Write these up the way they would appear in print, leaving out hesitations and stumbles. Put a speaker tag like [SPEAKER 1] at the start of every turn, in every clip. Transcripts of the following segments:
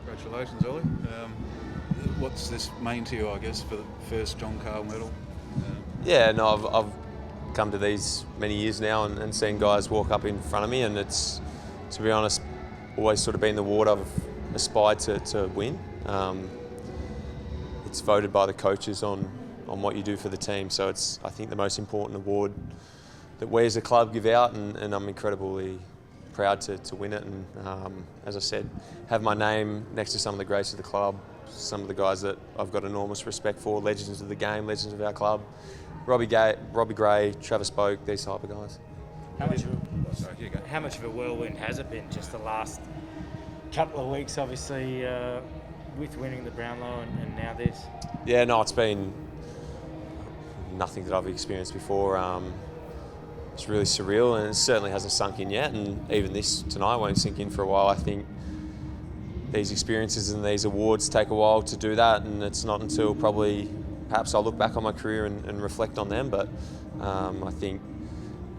[SPEAKER 1] Congratulations, Ollie. What's this mean to you, I guess, for the first John Cahill medal?
[SPEAKER 2] Yeah, no, I've come to these many years now and seen guys walk up in front of me, and it's, to be honest, always sort of been the award I've aspired to win. It's voted by the coaches on what you do for the team, so it's, I think, the most important award that we as a club give out, and I'm incredibly proud to win it. And as I said, have my name next to some of the greats of the club, some of the guys that I've got enormous respect for, legends of the game, legends of our club. Robbie Gray, Travis Boak, these type of guys.
[SPEAKER 3] How much of a whirlwind has it been just the last couple of weeks, obviously, with winning the Brownlow and now this?
[SPEAKER 2] Yeah, no, it's been nothing that I've experienced before. It's really surreal, and it certainly hasn't sunk in yet, and even this tonight won't sink in for a while. I think these experiences and these awards take a while to do that, and it's not until probably perhaps I'll look back on my career and reflect on them. But I think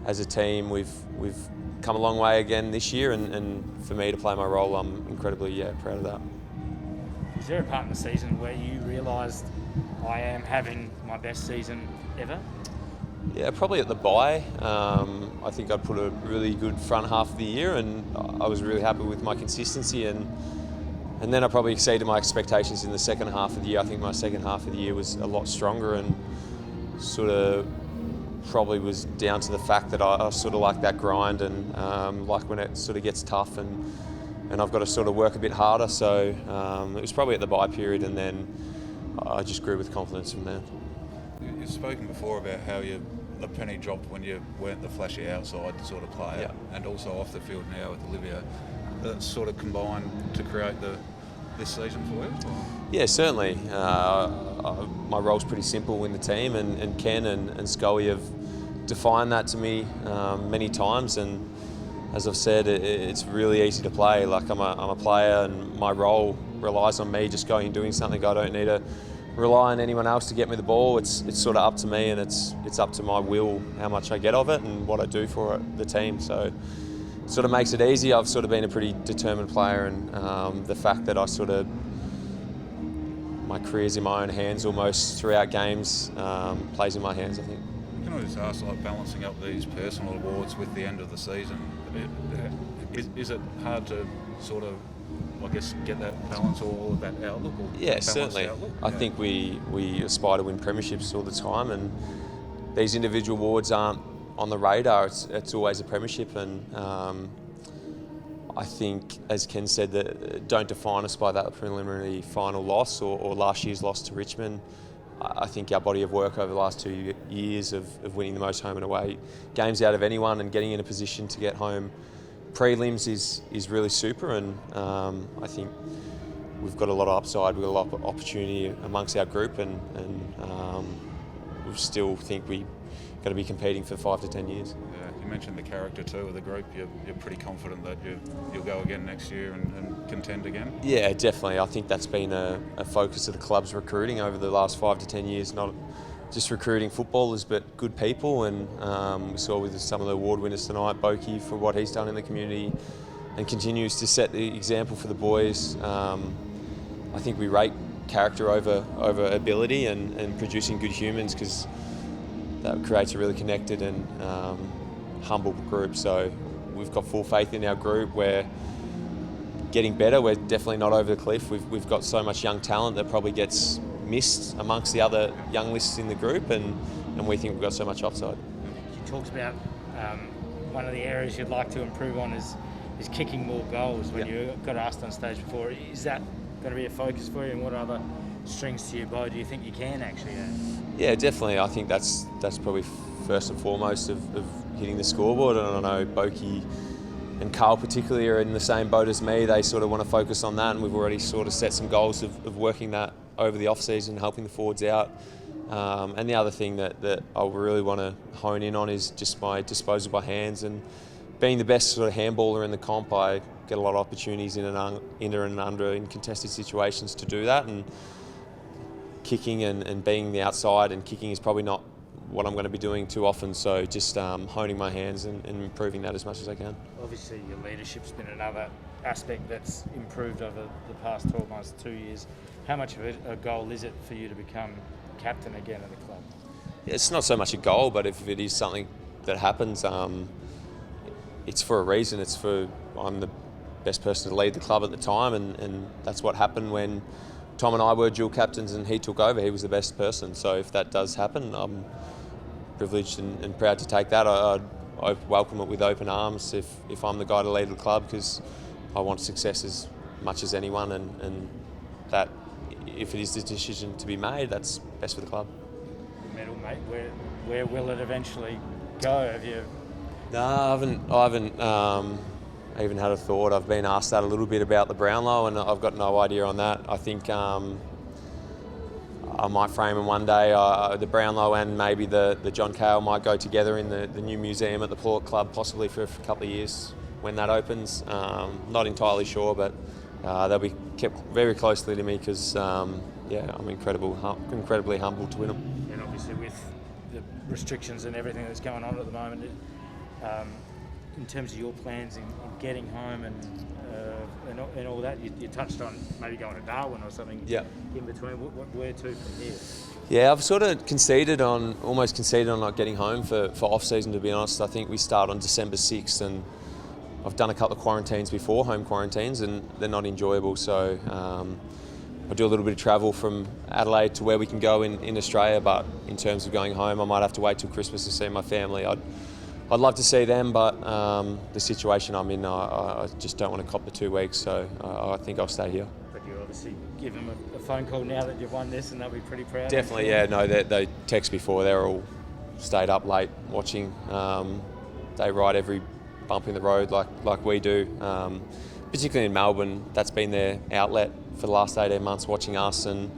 [SPEAKER 2] as a team we've come a long way again this year, and for me to play my role, I'm incredibly proud of that.
[SPEAKER 3] Is there a part in the season where you realised I am having my best season ever?
[SPEAKER 2] Yeah, probably at the bye. I think I'd put a really good front half of the year, and I was really happy with my consistency, and then I probably exceeded my expectations in the second half of the year. I think my second half of the year was a lot stronger, and sort of probably was down to the fact that I sort of like that grind, and like when it sort of gets tough, and I've got to sort of work a bit harder. So it was probably at the bye period, and then I just grew with confidence from there.
[SPEAKER 1] You've spoken before about how the penny dropped when you weren't the flashy outside sort of player, and also off the field now with Olivia. That sort of combined to create this season for you?
[SPEAKER 2] Yeah, certainly. My role's pretty simple in the team, and Ken and Scully have defined that to me many times. And as I've said, it's really easy to play. Like I'm a player, and my role relies on me just going and doing something. I don't need to rely on anyone else to get me the ball. It's sort of up to me, and it's up to my will how much I get of it and what I do for the team. So it sort of makes it easy. I've sort of been a pretty determined player, and the fact that I sort of, my career's in my own hands almost throughout games, plays in my hands, I think.
[SPEAKER 1] Can I just ask, like, balancing up these personal awards with the end of the season, is it hard to sort of, I guess, get that balance or all of that outlook? Or
[SPEAKER 2] yeah, certainly. I think we aspire to win premierships all the time, and these individual awards aren't on the radar. It's always a premiership, and I think, as Ken said, that don't define us by that preliminary final loss or last year's loss to Richmond. I think our body of work over the last 2 years of winning the most home and away games out of anyone and getting in a position to get home prelims is really super, and I think we've got a lot of upside, we've got a lot of opportunity amongst our group, and we still think we're going to be competing for 5 to 10 years.
[SPEAKER 1] Yeah, you mentioned the character too of the group. You're pretty confident that you'll go again next year and contend again? Yeah,
[SPEAKER 2] definitely. I think that's been a focus of the club's recruiting over the last 5 to 10 years, not just recruiting footballers, but good people. And we saw with some of the award winners tonight, Boki, for what he's done in the community and continues to set the example for the boys. I think we rate character over ability and producing good humans, because that creates a really connected and humble group. So we've got full faith in our group. We're getting better. We're definitely not over the cliff. We've got so much young talent that probably gets missed amongst the other young lists in the group, and we think we've got so much upside.
[SPEAKER 3] You talked about one of the areas you'd like to improve on is kicking more goals. When you got asked on stage before, is that going to be a focus for you, and what other strings to your bow do you think you can actually add?
[SPEAKER 2] Yeah, definitely. I think that's probably first and foremost of hitting the scoreboard, and I know Boki and Carl particularly are in the same boat as me. They sort of want to focus on that, and we've already sort of set some goals of working that over the off-season, helping the forwards out. And the other thing that I really want to hone in on is just my disposal by hands, and being the best sort of handballer in the comp. I get a lot of opportunities in and under in contested situations to do that, and kicking and being the outside and kicking is probably not what I'm going to be doing too often, so just honing my hands and improving that as much as I can.
[SPEAKER 3] Obviously your leadership's been another aspect that's improved over the past 12 months, 2 years. How much of a goal is it for you to become captain again of the club?
[SPEAKER 2] It's not so much a goal, but if it is something that happens, it's for a reason. I'm the best person to lead the club at the time, and that's what happened when Tom and I were dual captains and he took over. He was the best person. So if that does happen, I'm privileged and proud to take that. I welcome it with open arms if I'm the guy to lead the club, because I want success as much as anyone, and that if it is the decision to be made, that's best for the club.
[SPEAKER 3] Medal, mate. Where will it eventually go? Have you?
[SPEAKER 2] No, I haven't even had a thought. I've been asked that a little bit about the Brownlow, and I've got no idea on that. I think I might frame them one day. The Brownlow and maybe the John Cahill might go together in the new museum at the Port Club, possibly for a couple of years when that opens. Not entirely sure, but they'll be kept very closely to me because, I'm incredibly humbled to win them.
[SPEAKER 3] And obviously with the restrictions and everything that's going on at the moment, in terms of your plans in getting home and all that, you touched on maybe going to Darwin or something.
[SPEAKER 2] Yeah.
[SPEAKER 3] In between, where to from here?
[SPEAKER 2] Yeah, I've sort of almost conceded on not getting home for off-season, to be honest. I think we start on December 6th, and I've done a couple of quarantines before, home quarantines, and they're not enjoyable. So I do a little bit of travel from Adelaide to where we can go in Australia, but in terms of going home, I might have to wait till Christmas to see my family. I'd love to see them, but the situation I'm in, I just don't want to cop the 2 weeks, so I think I'll stay here.
[SPEAKER 3] But you obviously give them a phone call now that you've won this, and they'll be pretty proud.
[SPEAKER 2] Definitely, yeah. No, they text before. They're all stayed up late watching. They ride every bump in the road like we do. Particularly in Melbourne, that's been their outlet for the last 18 months, watching us. And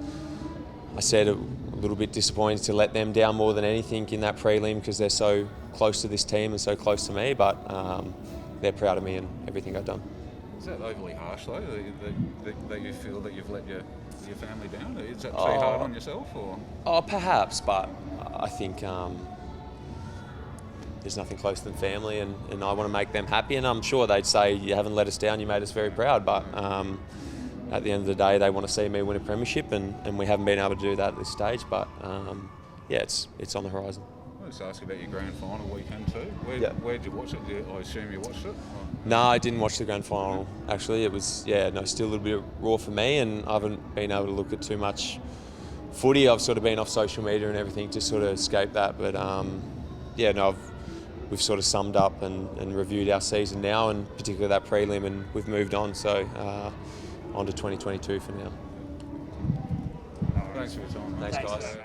[SPEAKER 2] I said a little bit disappointed to let them down more than anything in that prelim, because they're so close to this team and so close to me. But they're proud of me and everything I've done.
[SPEAKER 1] Is that overly harsh though, that you feel that you've let your family down? Is that too hard on yourself, or?
[SPEAKER 2] Oh, perhaps, but I think there's nothing closer than family, and I want to make them happy, and I'm sure they'd say, you haven't let us down, you made us very proud, but at the end of the day, they want to see me win a premiership, and we haven't been able to do that at this stage, but it's on the horizon.
[SPEAKER 1] I'll just ask you about your grand final weekend too. Where did you watch it? I assume you watched it?
[SPEAKER 2] No, I didn't watch the grand final, actually. It was, still a little bit raw for me, and I haven't been able to look at too much footy. I've sort of been off social media and everything to sort of escape that, but we've sort of summed up and reviewed our season now, and particularly that prelim, and we've moved on, so on to 2022 for now.
[SPEAKER 1] Thanks for your time.
[SPEAKER 2] Thanks, guys.